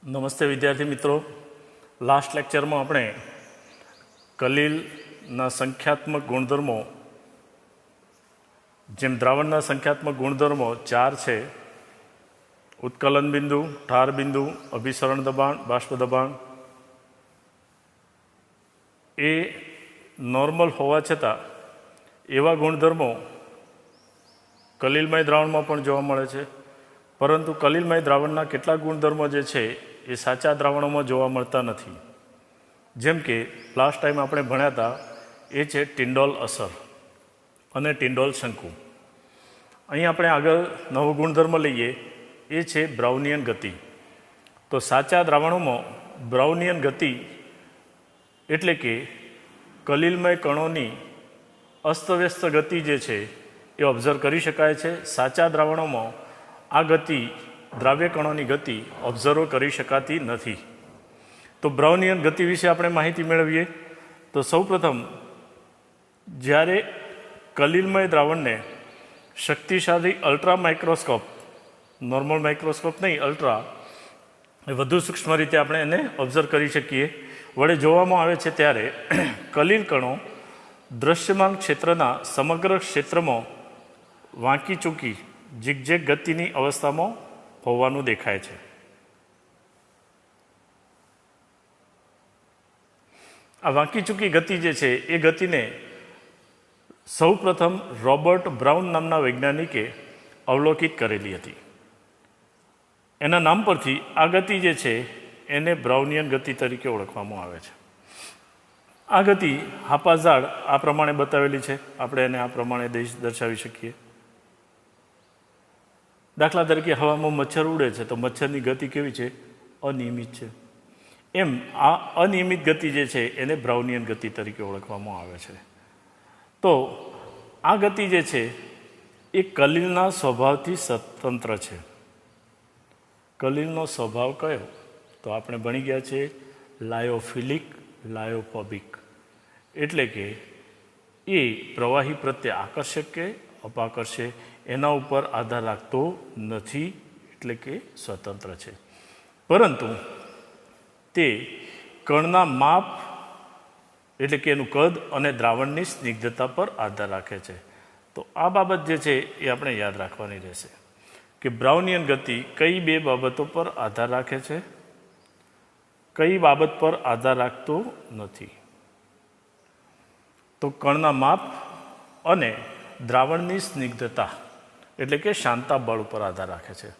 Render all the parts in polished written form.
નમસ્તે વિદ્યાર્થી મિત્રો, લાસ્ટ લેક્ચરમાં આપણે કલીલના સંખ્યાત્મક ગુણધર્મો, જેમ દ્રાવણના સંખ્યાત્મક ગુણધર્મો 4 છે: ઉત્કલન બિંદુ, ઠાર બિંદુ, અભિસરણ દબાણ, બાષ્પ દબાણ, એ નોર્મલ હોવા છતાં એવા ગુણધર્મો કલીલમય દ્રાવણમાં પણ જોવા મળે છે, પરંતુ કલીલમય દ્રાવણના કેટલાક ગુણધર્મો જે છે એ સાચા દ્રાવણોમાં જોવા મળતા નથી. જેમ કે લાસ્ટ ટાઈમ આપણે ભણ્યા હતા, એ છે ટિન્ડોલ અસર અને ટિન્ડોલ શંકુ. અહીં આપણે આગળ નવો ગુણધર્મ લઈએ, એ છે બ્રાઉનિયન ગતિ. તો સાચા દ્રાવણોમાં બ્રાઉનિયન ગતિ એટલે કે કલીલમય કણોની અસ્તવ્યસ્ત ગતિ જે છે એ ઓબ્ઝર્વ કરી શકાય છે. સાચા દ્રાવણોમાં આ ગતિ, દ્રાવ્ય કણોની ગતિ ઓબ્ઝર્વ કરી શકાતી નથી. તો બ્રાઉનિયન ગતિ વિશે આપણે માહિતી મેળવીએ. તો સૌપ્રથમ જ્યારે કલીલમય દ્રાવણને શક્તિશાળી અલ્ટ્રા માઇક્રોસ્કોપ, નોર્મલ માઇક્રોસ્કોપ નહીં, અલ્ટ્રા, એ વધુ સૂક્ષ્મ રીતે આપણે એને ઓબ્ઝર્વ કરી શકીએ, વડે જોવામાં આવે છે, ત્યારે કલીલ કણો દૃશ્યમાન ક્ષેત્રના સમગ્ર ક્ષેત્રમાં વાંકી ચૂકી ઝિગઝેગ ગતિની અવસ્થામાં હોવાનું દેખાય છે. આ વાંકી ચૂકી ગતિ જે છે એ ગતિને સૌ પ્રથમ રોબર્ટ બ્રાઉન નામના વૈજ્ઞાનિકે અવલોકિત કરેલી હતી. એના નામ પરથી આ ગતિ જે છે એને બ્રાઉનિયન ગતિ તરીકે ઓળખવામાં આવે છે. આ ગતિ હાપાઝાડ આ પ્રમાણે બતાવેલી છે. આપણે એને આ પ્રમાણે દર્શાવી શકીએ. દાખલા તરીકે હવામાં મચ્છર ઉડે છે તો મચ્છરની ગતિ કેવી છે? અનિયમિત છે. એમ આ અનિયમિત ગતિ જે છે એને બ્રાઉનિયન ગતિ તરીકે ઓળખવામાં આવે છે. તો આ ગતિ જે છે એ કલીલના સ્વભાવથી સ્વતંત્ર છે. કલીલનો સ્વભાવ કયો? તો આપણે ભણી ગયા છે લાયોફિલિક, લાયોફોબિક, એટલે કે એ પ્રવાહી પ્રત્યે આકર્ષક કે અપાકર્ષે એના ઉપર આધાર રાખતો નથી, એટલે કે સ્વતંત્ર છે. પરંતુ તે કણના માપ, એટલે કે એનું કદ અને દ્રાવણની સ્નિગ્ધતા પર આધાર રાખે છે. તો આ બાબત જે છે એ આપણે યાદ રાખવાની રહેશે કે બ્રાઉનિયન ગતિ કઈ બે બાબતો પર આધાર રાખે છે, કઈ બાબત પર આધાર રાખતો નથી. તો કણના માપ અને દ્રાવણની સ્નિગ્ધતા, એટલે કે શાંતા બળ ઉપર આધાર રાખે છે.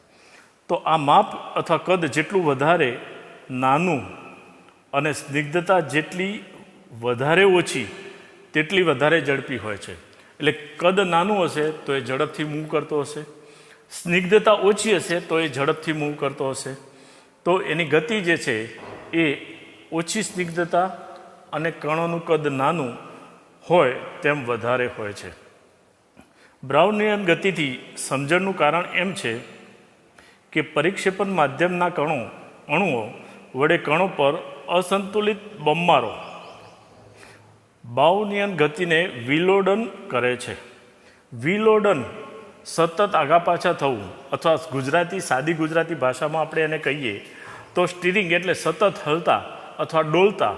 તો આ માપ અથવા કદ જેટલું વધારે નાનું અને સ્નિગ્ધતા જેટલી વધારે ઓછી તેટલી વધારે ઝડપી હોય છે. એટલે કદ નાનું હશે તો એ ઝડપથી મૂવ કરતો હશે, સ્નિગ્ધતા ઓછી હશે તો એ ઝડપથી મૂવ કરતો હશે. તો એની ગતિ જે છે એ ઓછી સ્નિગ્ધતા અને કણોનું કદ નાનું હોય તેમ વધારે હોય છે. બ્રાઉનિયન ગતિથી સમજણનું કારણ એમ છે કે પરિક્ષેપણ માધ્યમના અણુઓ વડે કણો પર અસંતુલિત બમમારો બ્રાઉનિયન ગતિને વિલોડન કરે છે. વિલોડન સતત આગા પાછા થવું, અથવા સાદી ગુજરાતી ભાષામાં આપણે એને કહીએ તો સ્ટીરિંગ, એટલે સતત હલતા અથવા ડોલતા.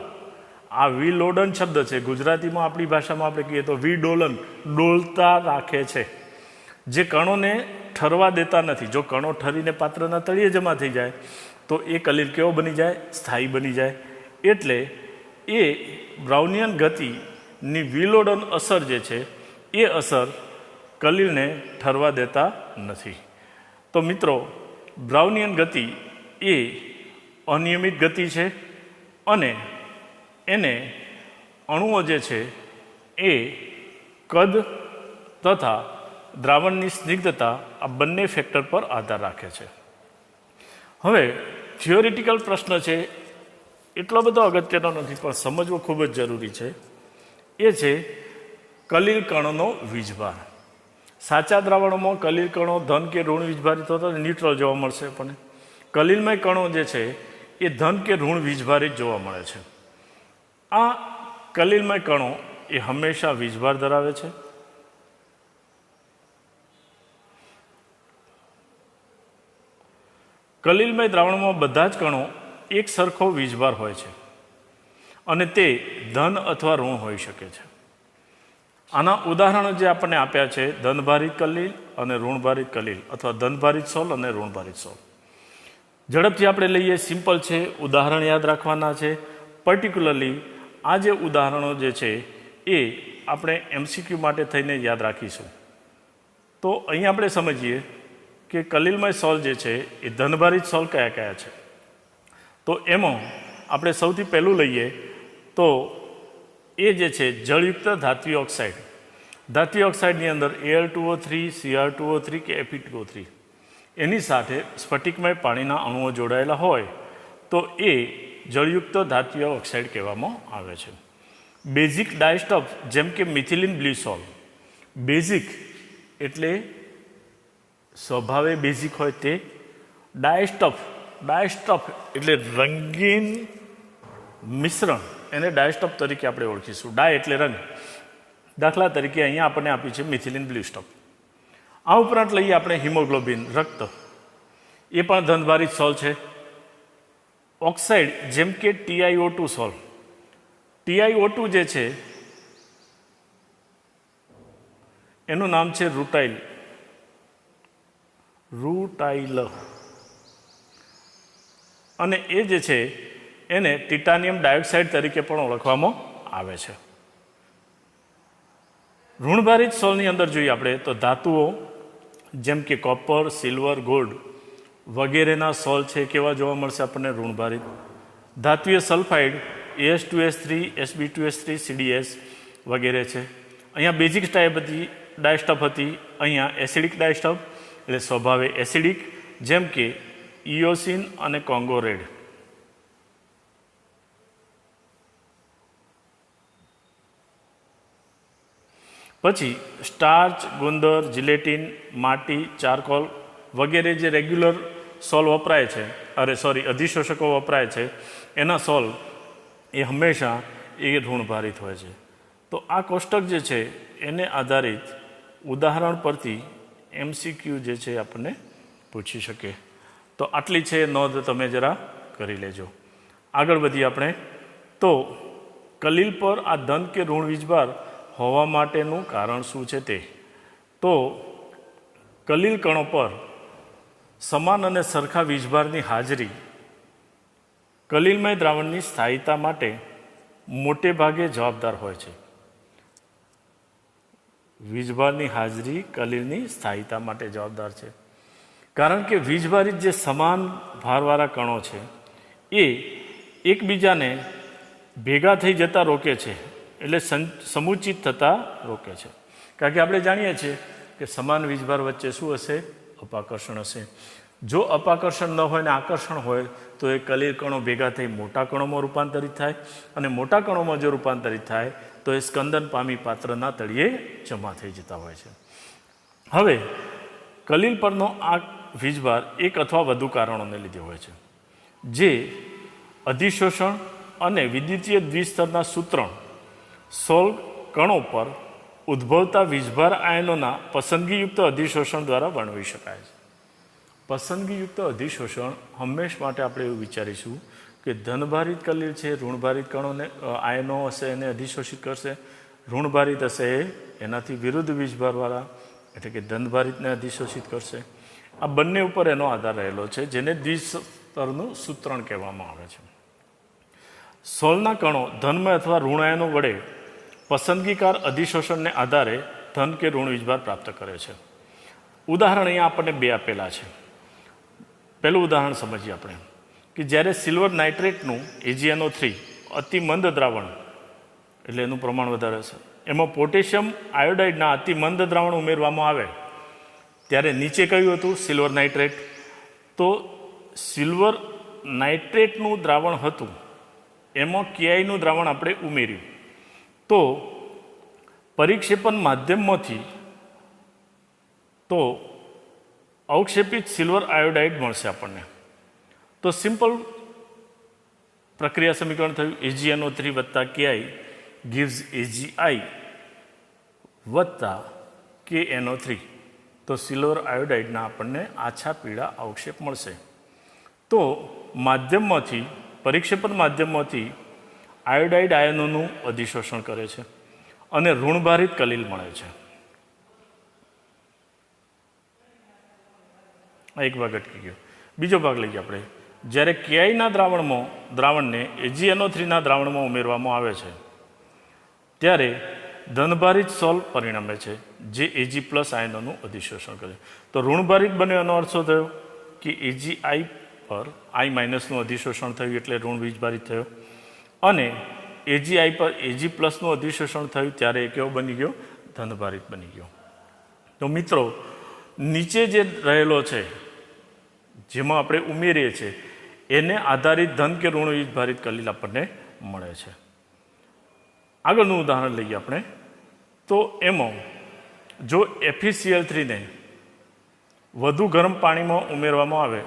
આ વિલોડન શબ્દ છે. ગુજરાતીમાં આપણી ભાષામાં આપણે કહીએ તો વિડોલન, ડોલતા રાખે છે, જે કણોને ઠરવા દેતા નથી. જો કણો ઠરીને પાત્રના તળિયે જમા થઈ જાય તો એ કલીલ કેવો બની જાય? સ્થાયી બની જાય. એટલે એ બ્રાઉનિયન ગતિની વિલોડન અસર જે છે એ અસર કલીલને ઠરવા દેતા નથી. તો મિત્રો, બ્રાઉનિયન ગતિ એ અનિયમિત ગતિ છે અને એને અણુઓ જે છે એ કદ તથા દ્રાવણની સ્નિગ્ધતા, આ બંને ફેક્ટર પર આધાર રાખે છે. હવે થિયોરિટિકલ પ્રશ્ન છે, એટલો બધો અગત્યનો નથી પણ સમજવો ખૂબ જ જરૂરી છે. એ છે કલીલ કણોનો વીજભાર. સાચા દ્રાવણોમાં કલીલ કણો ધન કે ઋણ વીજભારિત હોતા ન્યુટ્રલ જોવા મળશે. પણ કલીલમય કણો જે છે એ ધન કે ઋણ વીજભારિત જોવા મળે છે. આ કલીલમય કણો એ હંમેશા વીજભાર ધરાવે છે. કલિલમય દ્રાવણમાં બધા જ કણો એક સરખો વીજભાર હોય છે અને તે ધન અથવા ઋણ હોઈ શકે છે. આના ઉદાહરણો જે આપણને આપ્યા છે ધનભારિત કલિલ અને ઋણભારિત કલિલ અથવા ધનભારિત સોલ અને ઋણભારિત સોલ. ઝડપથી આપણે લઈએ, સિમ્પલ છે, ઉદાહરણ યાદ રાખવાના છે. પર્ટિક્યુલરલી આ જે ઉદાહરણો જે છે એ આપણે MCQ માટે થઈને યાદ રાખીશું. તો અહીં આપણે સમજીએ કે કલિલમય સોલ જે છે એ ધનભારિત સોલ કયા કયા છે. તો એમાં આપણે સૌથી પહેલું લઈએ તો એ જે છે જળયુક્ત ધાત્વિય ઓક્સાઇડ. ધાત્વિય ઓક્સાઇડની અંદર Al2O3, Cr2O3 કે Fe2O3 એની સાથે સ્ફટિકમય પાણીના અણુઓ જોડાયેલા હોય તો એ જળયુક્ત ધાત્વિય ઓક્સાઇડ કહેવામાં આવે છે. બેઝિક ડાયસ્ટફ જેમ કે મિથિલિન બ્લુ સોલ. બેઝિક એટલે સ્વભાવે બેઝિક હોય તે. ડાયસ્ટફ એટલે રંગીન મિશ્રણ, એને ડાયસ્ટફ તરીકે આપણે ઓળખીશું. ડાય એટલે રંગ. દાખલા તરીકે અહીંયા આપણને આપ્યું છે મિથિલિન બ્લુ સ્ટફ. આ ઉપરાંત લઈએ આપણે હિમોગ્લોબિન, રક્ત. એ પણ ધનભારિત સોલ છે. ઓક્સાઇડ જેમ કે TiO2 સોલ. TiO2 જે છે એનું નામ છે રૂટાઇલ. અને એ જે છે એને ટિટાનિયમ ડાયોક્સાઇડ તરીકે પણ ઓળખવામાં આવે છે. ઋણભારિત સોલની અંદર જોઈએ આપણે તો ધાતુઓ જેમ કે કોપર, સિલ્વર, ગોલ્ડ વગેરેના સોલ છે કેવા જોવા મળશે આપણને ઋણભારિત. ધાત્વિય સલ્ફાઇડ As2S3, Sb2S3, CdS વગેરે છે. અહીંયા બેઝિક ડાયસ્ટફ હતી, અહીંયા એસિડિક ડાયસ્ટફ એટલે સ્વભાવે એસિડિક જેમ કે ઇયોસિન અને કોંગો રેડ. પછી સ્ટાર્ચ, ગુંદર, જિલેટિન, માટી, ચારકોલ વગેરે જે રેગ્યુલર સોલ વપરાય છે, અધિશોષકો વપરાય છે, એના સોલ એ હંમેશા એ ઋણભારિત હોય છે. તો આ કોષ્ટક જે છે એને આધારિત ઉદાહરણ પરથી MCQ જે છે આપણને પૂછી શકે. તો આટલી છે નોંધ, તમે જરા કરી લેજો. આગળ વધીએ આપણે. તો કલિલ પર આ ધન કે ઋણ વીજભાર હોવા માટેનું કારણ શું છે તે. તો કલિલ કણો પર સમાન અને સરખા વીજભારની હાજરી કલિલમય દ્રાવણની સ્થાયીતા માટે મોટે ભાગે જવાબદાર હોય છે. વીજભારની હાજરી કલિલની સ્થાયીતા માટે જવાબદાર છે. કારણ કે વીજભારિત જે સમાન ભારવાળા કણો છે એ એકબીજાને ભેગા થઈ જતા રોકે છે, એટલે સમુચિત થતા રોકે છે. કારણ કે આપણે જાણીએ છીએ કે સમાન વીજભાર વચ્ચે શું હશે? અપાકર્ષણ હશે. જો અપાકર્ષણ ન હોય ને આકર્ષણ હોય તો એ કલિલ કણો ભેગા થઈ મોટા કણોમાં રૂપાંતરિત થાય, અને મોટા કણોમાં જો રૂપાંતરિત થાય તો એ સ્કંદન પામી પાત્રના તળિયે જમા થઈ જતા હોય છે. હવે કલિલ પરનો આ વીજભાર એક અથવા વધુ કારણોને લીધે હોય છે, જે અધિશોષણ અને વિદ્યુતીય દ્વિસ્તરના સૂત્રણ સોલ કણો પર ઉદ્ભવતા વીજભાર આયનોના પસંદગીયુક્ત અધિશોષણ દ્વારા વર્ણવી શકાય છે. પસંદગીયુક્ત અધિશોષણ હંમેશ માટે આપણે એવું વિચારીશું કે ધનભારિત કલિલ છે, ઋણભારિત કણોને આયનો હશે એને અધિશોષિત કરશે, ઋણભારિત હશે એનાથી વિરુદ્ધ વીજભારવાળા એટલે કે ધનભારિતને અધિશોષિત કરશે. આ બંને ઉપર એનો આધાર રહેલો છે, જેને દ્વિસ્તરનું સૂત્રણ કહેવામાં આવે છે. સોલના કણો ધનમય અથવા ઋણ આયનો વડે પસંદગીકાર અધિશોષણને આધારે ધન કે ઋણ વીજભાર પ્રાપ્ત કરે છે. ઉદાહરણ અહીંયા આપણને બે આપેલા છે. પહેલું ઉદાહરણ સમજીએ આપણે કે જ્યારે સિલ્વર નાઇટ્રેટનું AgNO3 અતિ મંદ દ્રાવણ એટલે એનું પ્રમાણ વધારે છે, એમાં પોટેશિયમ આયોડાઇડના અતિ મંદ દ્રાવણ ઉમેરવામાં આવે ત્યારે નીચે કયું હતું? Silver nitrate. તો સિલ્વર નાઇટ્રેટનું દ્રાવણ હતું એમાં KIનું દ્રાવણ આપણે ઉમેર્યું તો પરિક્ષેપણ માધ્યમમાંથી તો અવક્ષેપિત સિલ્વર આયોડાઇડ મળશે આપણને. તો સિમ્પલ પ્રક્રિયા સમીકરણ થયું AgNO3 વત્તા KI gives AgI વત્તા KNO3. તો સિલ્વર આયોડાઇડના આપણને આછા પીળા અવક્ષેપ મળશે. તો માધ્યમમાંથી પરિક્ષેપણ માધ્યમમાંથી આયોડાઇડ આયનોનું અધિશોષણ કરે છે અને ઋણભારિત કલીલ મળે છે. આ એક ભાગ અટકી ગયો. બીજો ભાગ લઈએ આપણે. જ્યારે કેઆઈના દ્રાવણને AgNO3ના દ્રાવણમાં ઉમેરવામાં આવે છે ત્યારે ધનભારિત સોલ પરિણમે છે જે Ag+ આયનોનું અધિશોષણ કરે. તો ઋણભારિત બન્યો એનો અર્થ શું થયો કે Agi પર I- અધિશોષણ થયું એટલે ઋણ વીજભારિત થયો અને Agi પર Ag+નું અધિશોષણ થયું ત્યારે એ કેવો બની ગયો? ધનભારિત બની ગયો. તો મિત્રો નીચે જે રહેલો છે જેમાં આપણે ઉમેરીએ છીએ એને આધારિત ધન કે ઋણ વીજભારિત કલીલ આપણને મળે છે. આગળનું ઉદાહરણ લઈએ આપણે. તો એમાં જો FeCl3ને વધુ ગરમ પાણીમાં ઉમેરવામાં આવે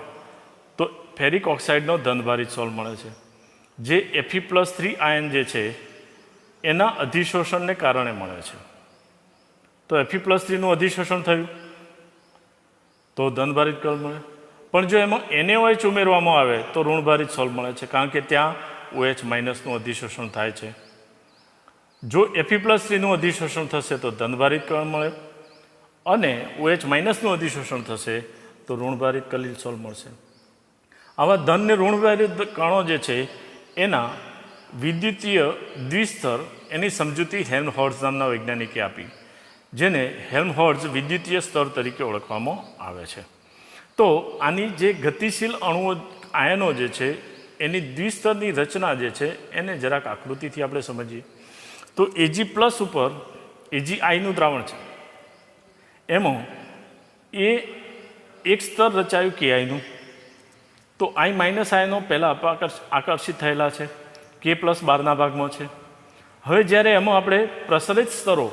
તો ફેરિક ઓક્સાઇડનો ધનભારિત સોલ મળે છે જે Fe+3 આયન જે છે એના અધિશોષણને કારણે મળે છે. તો Fe+3નું અધિશોષણ થયું તો ધનભારિત કલ મળે. પણ જો એમાં NaOH ઉમેરવામાં આવે તો ઋણભારિત સોલ મળે છે કારણ કે ત્યાં OH- અધિશોષણ થાય છે. જો Fe+3નું અધિશોષણ થશે તો ધનભારિત કણ મળે અને OH- અધિશોષણ થશે તો ઋણભારિત કલીલ સોલ મળશે. આવા ધન ને ઋણભારિત કણો જે છે એના વિદ્યુતીય દ્વિસ્તર એની સમજૂતી હેલ્મહોલ્ટ્ઝ નામના વૈજ્ઞાનિકે આપી જેને હેલ્મહોલ્ટ્ઝ વિદ્યુતીય સ્તર તરીકે ઓળખવામાં આવે છે. તો આની જે ગતિશીલ અણુઓ આયનો જે છે એની દ્વિસ્તરની રચના જે છે એને જરાક આકૃતિથી આપણે સમજીએ. તો Ag+ ઉપર Agi દ્રાવણ છે એમાં એક સ્તર રચાયું KIનું. તો I- આયનો પહેલાં આકર્ષિત થયેલા છે, K+ બહારના ભાગમાં છે. હવે જ્યારે એમાં આપણે પ્રસરિત સ્તરો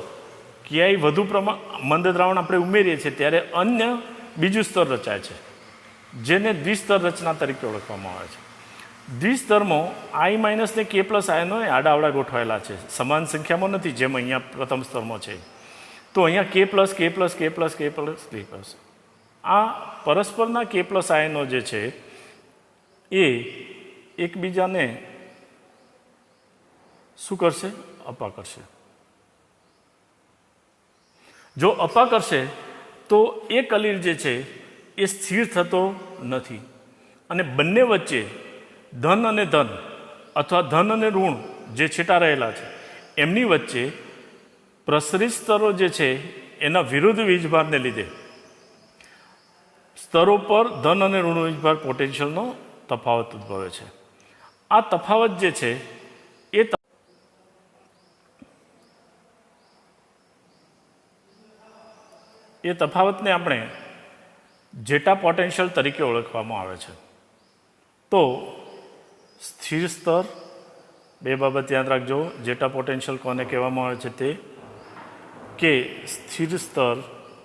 KI વધુ મંદ દ્રાવણ આપણે ઉમેરીએ છીએ ત્યારે અન્ય બીજું સ્તર રચાય છે જેને દ્વિસ્તર રચના તરીકે ઓળખવામાં આવે છે. દ્વિસ્તરમાં I- ને K+ આયનો આડાવડા ગોઠવાયેલા છે, સમાન સંખ્યામાં નથી જેમ અહીંયા પ્રથમ સ્તરમાં છે. તો અહીંયા K+, આ પરસ્પરના K+ આયનો જે છે એ એકબીજાને શું કરશે? અપા કરશે. જો અપા કરશે તો એ કલીલ જે છે એ સ્થિર થતો નથી અને બંને વચ્ચે ધન અને ધન અથવા ધન અને ઋણ જે છેટા રહેલા છે એમની વચ્ચે પ્રસરિત સ્તરો જે છે એના વિરુદ્ધ વીજભારને લીધે સ્તરો પર ધન અને ઋણ વીજભાર પોટેન્શિયલનો તફાવત ઉદ્ભવે છે. આ તફાવત જે છે એ તફાવતને આપણે જેટા પોટેન્શિયલ તરીકે ઓળખવામાં આવે છે. તો સ્થિર સ્તર, બે બાબત યાદ રાખજો. જેટા પોટેન્શિયલ કોને કહેવામાં આવે છે તે કે સ્થિર સ્તર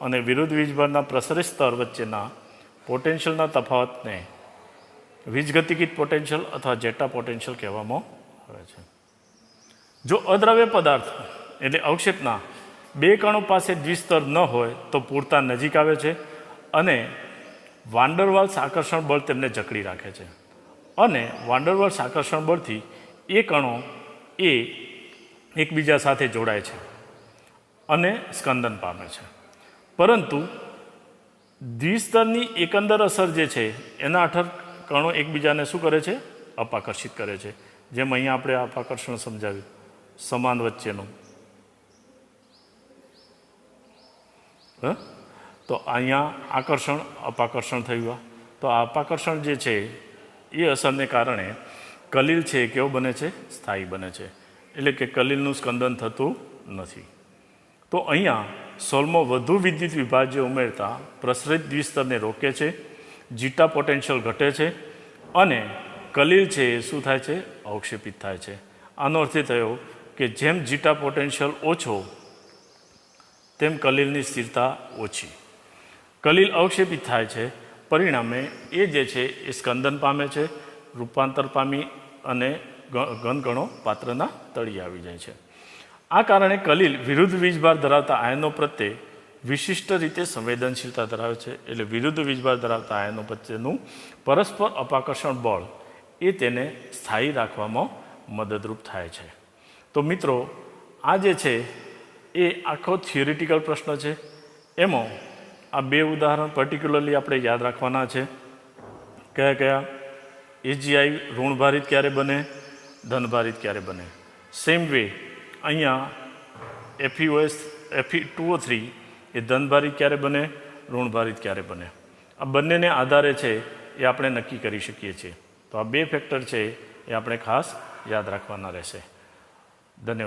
અને વિરુદ્ધ વીજભારના પ્રસરિત સ્તર વચ્ચેના પોટેન્શિયલના તફાવતને વીજગતિકિત પોટેન્શિયલ અથવા જેટા પોટેન્શિયલ કહેવામાં આવે છે. જો અદ્રવ્ય પદાર્થ એટલે અવક્ષેપના બે કણો પાસે દ્વિસ્તર ન હોય તો પૂરતા નજીક આવે છે અને વાન્ડરવાલ્સ આકર્ષણ બળ તેમને જકડી રાખે છે અને વાન્ડરવાલ્સ આકર્ષણ બળથી એ કણો એ એકબીજા સાથે જોડાય છે અને સ્કંદન પામે છે. પરંતુ દ્વિસ્તરની એકંદર અસર જે છે એના હેઠળ કણો એકબીજાને શું કરે છે? અપાકર્ષિત કરે છે. જેમ અહીંયા આપણે અપાકર્ષણ સમજાવ્યું સમાન વચ્ચેનું. તો અહીંયા આકર્ષણ અપાકર્ષણ થયું. તો આ અપાકર્ષણ જે છે એ અસરને કારણે કલીલ છે એ કેવો બને છે? સ્થાયી બને છે. એટલે કે કલીલનું સ્કંદન થતું નથી. તો અહીંયા સોલમાં વધુ વિદ્યુત વિભાજ્ય ઉમેરતા પ્રસરિત દ્વિસ્તરને રોકે છે, જીટા પોટેન્શિયલ ઘટે છે અને કલીલ છે એ શું થાય છે? અવક્ષેપિત થાય છે. આનો અર્થ એ થયો કે જેમ જીટા પોટેન્શિયલ ઓછો તેમ કલીલની સ્થિરતા ઓછી. કલીલ અવક્ષેપિત થાય છે, પરિણામે એ જે છે એ સ્કંદન પામે છે, રૂપાંતર પામી અને ઘનકણો પાત્રના તળિયે આવી જાય છે. આ કારણે કલીલ વિરુદ્ધ વીજભાર ધરાવતા આયનો પ્રત્યે વિશિષ્ટ રીતે સંવેદનશીલતા ધરાવે છે. એટલે વિરુદ્ધ વીજભાર ધરાવતા આયનો વચ્ચેનું પરસ્પર અપાકર્ષણ બળ એ તેને સ્થાયી રાખવામાં મદદરૂપ થાય છે. તો મિત્રો, આ જે છે એ આખો થિયોરિટિકલ પ્રશ્ન છે. એમાં આ બે ઉદાહરણ પર્ટિક્યુલરલી આપણે યાદ રાખવાના છે. કયા કયા? એજીઆઈ ઋણભારિત ક્યારે બને, ધનભારિત ક્યારે બને. સેમ વે અહીંયા Fe2O3 એ ધનભારિત ક્યારે બને, ઋણભારિત ક્યારે બને. આ બંનેને આધારે છે એ આપણે નક્કી કરી શકીએ છીએ. તો આ બે ફેક્ટર છે એ આપણે ખાસ યાદ રાખવાના રહેશે. ધન્યવાદ.